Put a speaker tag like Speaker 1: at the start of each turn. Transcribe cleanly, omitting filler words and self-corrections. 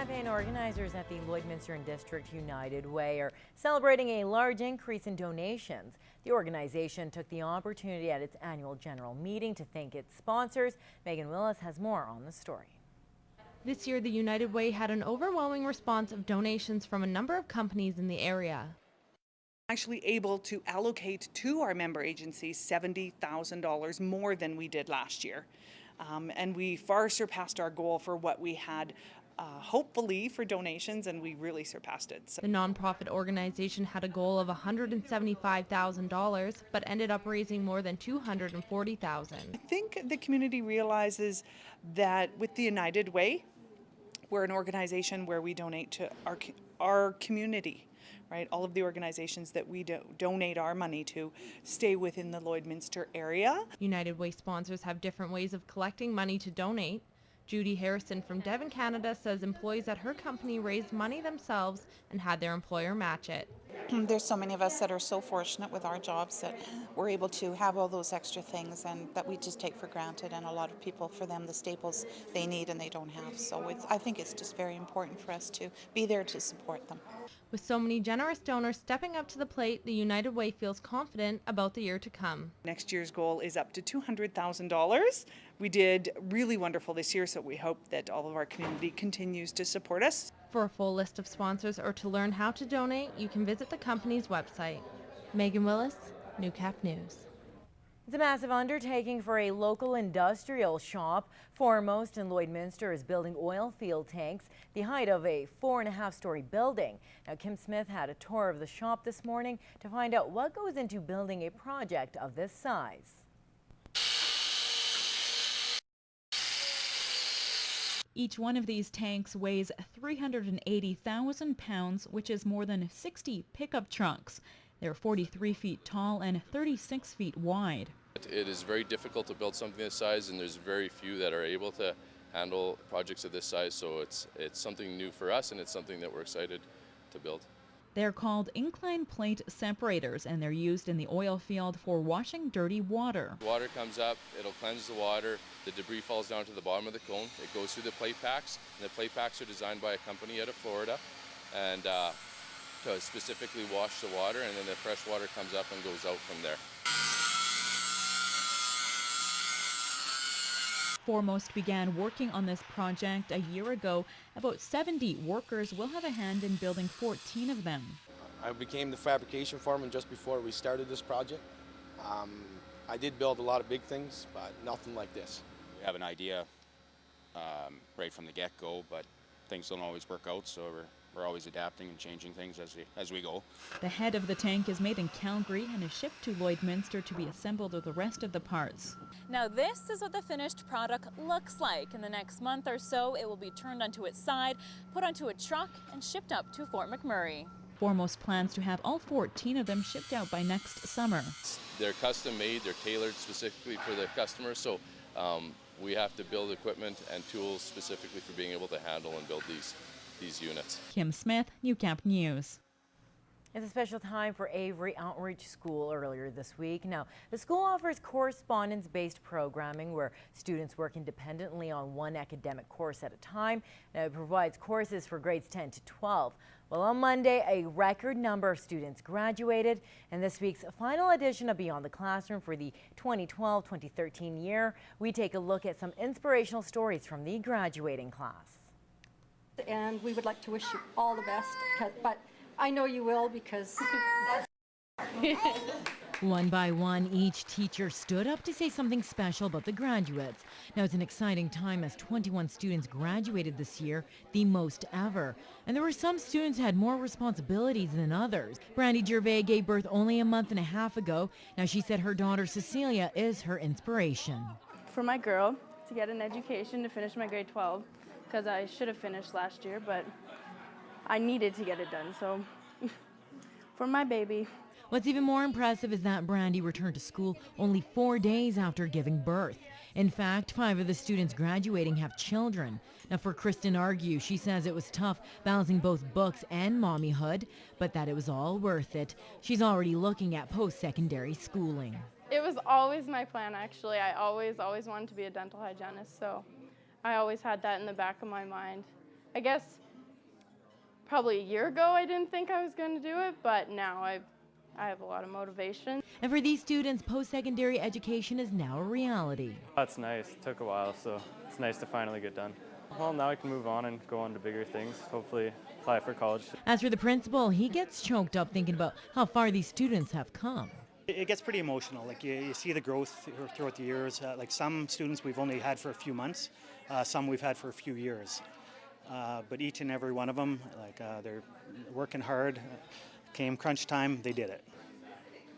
Speaker 1: Campaign organizers at the Lloydminster and District United Way are celebrating a large increase in donations. The organization took the opportunity at its annual general meeting to thank its sponsors. Megan Willis has more on the story.
Speaker 2: This year, the United Way had an overwhelming response of donations from a number of companies in the area.
Speaker 3: Actually able to allocate to our member agencies $70,000 more than we did last year. And we far surpassed our goal for what we had hopefully for donations, and we really surpassed it. So
Speaker 2: the nonprofit organization had a goal of $175,000, but ended up raising more than $240,000.
Speaker 3: I think the community realizes that with the United Way, we're an organization where we donate to our community. Right, all of the organizations that we donate our money to stay within the Lloydminster area.
Speaker 2: United Way sponsors have different ways of collecting money to donate. Judy Harrison from Devon, Canada says employees at her company raised money themselves and had their employer match it.
Speaker 4: There's so many of us that are so fortunate with our jobs that we're able to have all those extra things and that we just take for granted, and a lot of people, for them, the staples they need and they don't have. So I think it's just very important for us to be there to support them.
Speaker 2: With so many generous donors stepping up to the plate, the United Way feels confident about the year to come.
Speaker 3: Next year's goal is up to $200,000. We did really wonderful this year, so we hope that all of our community continues to support us.
Speaker 2: For a full list of sponsors or to learn how to donate, you can visit the company's website. Megan Willis, Newcap News.
Speaker 1: It's a massive undertaking for a local industrial shop. Foremost in Lloydminster is building oil field tanks, the height of a 4.5-story building. Now, Kim Smith had a tour of the shop this morning to find out what goes into building a project of this size.
Speaker 5: Each one of these tanks weighs 380,000 pounds, which is more than 60 pickup trucks. They're 43 feet tall and 36 feet wide.
Speaker 6: It is very difficult to build something this size, and there's very few that are able to handle projects of this size, so it's something new for us, and it's something that we're excited to build.
Speaker 5: They're called incline plate separators, and they're used in the oil field for washing dirty water.
Speaker 6: Water comes up, it'll cleanse the water, the debris falls down to the bottom of the cone, it goes through the plate packs, and the plate packs are designed by a company out of Florida, and to specifically wash the water, and then the fresh water comes up and goes out from there.
Speaker 5: Foremost began working on this project a year ago. About 70 workers will have a hand in building 14 of them.
Speaker 7: I became the fabrication foreman just before we started this project. I did build a lot of big things, but nothing like this.
Speaker 8: We have an idea right from the get-go, but things don't always work out, so we're always adapting and changing things as we go.
Speaker 5: The head of the tank is made in Calgary and is shipped to Lloydminster to be assembled with the rest of the parts.
Speaker 9: Now this is what the finished product looks like. In the next month or so, it will be turned onto its side, put onto a truck, and shipped up to Fort McMurray.
Speaker 5: Foremost plans to have all 14 of them shipped out by next summer.
Speaker 6: They're custom made, they're tailored specifically for the customer, so we have to build equipment and tools specifically for being able to handle and build these units.
Speaker 5: Kim Smith, Newcap News.
Speaker 1: It's a special time for Avery Outreach School earlier this week. Now, the school offers correspondence-based programming where students work independently on one academic course at a time. Now, it provides courses for grades 10 to 12. Well, on Monday, a record number of students graduated, and this week's final edition of Beyond the Classroom for the 2012-2013 year, we take a look at some inspirational stories from the graduating class.
Speaker 10: And we would like to wish you all the best, but I know you will, because that's
Speaker 1: One by one, each teacher stood up to say something special about the graduates. Now, it's an exciting time as 21 students graduated this year, the most ever. And there were some students who had more responsibilities than others. Brandy Gervais gave birth only a month and a half ago. Now, she said her daughter Cecilia is her inspiration.
Speaker 11: For my girl, to get an education to finish my grade 12, because I should have finished last year, but I needed to get it done, so for my baby.
Speaker 1: What's even more impressive is that Brandy returned to school only 4 days after giving birth. In fact, 5 of the students graduating have children. Now, for Kristen Argue, she says it was tough balancing both books and mommyhood, but that it was all worth it. She's already looking at post-secondary schooling.
Speaker 11: It was always my plan, actually. I always wanted to be a dental hygienist, so I always had that in the back of my mind. I guess Probably a year ago I didn't think I was going to do it, but now I have a lot of motivation.
Speaker 1: And for these students, post-secondary education is now a reality.
Speaker 12: That's nice. It took a while, so it's nice to finally get done. Well, now I can move on and go on to bigger things, hopefully apply for college.
Speaker 1: As for the principal, he gets choked up thinking about how far these students have come.
Speaker 13: It gets pretty emotional. Like you see the growth throughout the years. Like some students we've only had for a few months, some we've had for a few years. But each and every one of them, they're working hard. Came crunch time, they did it.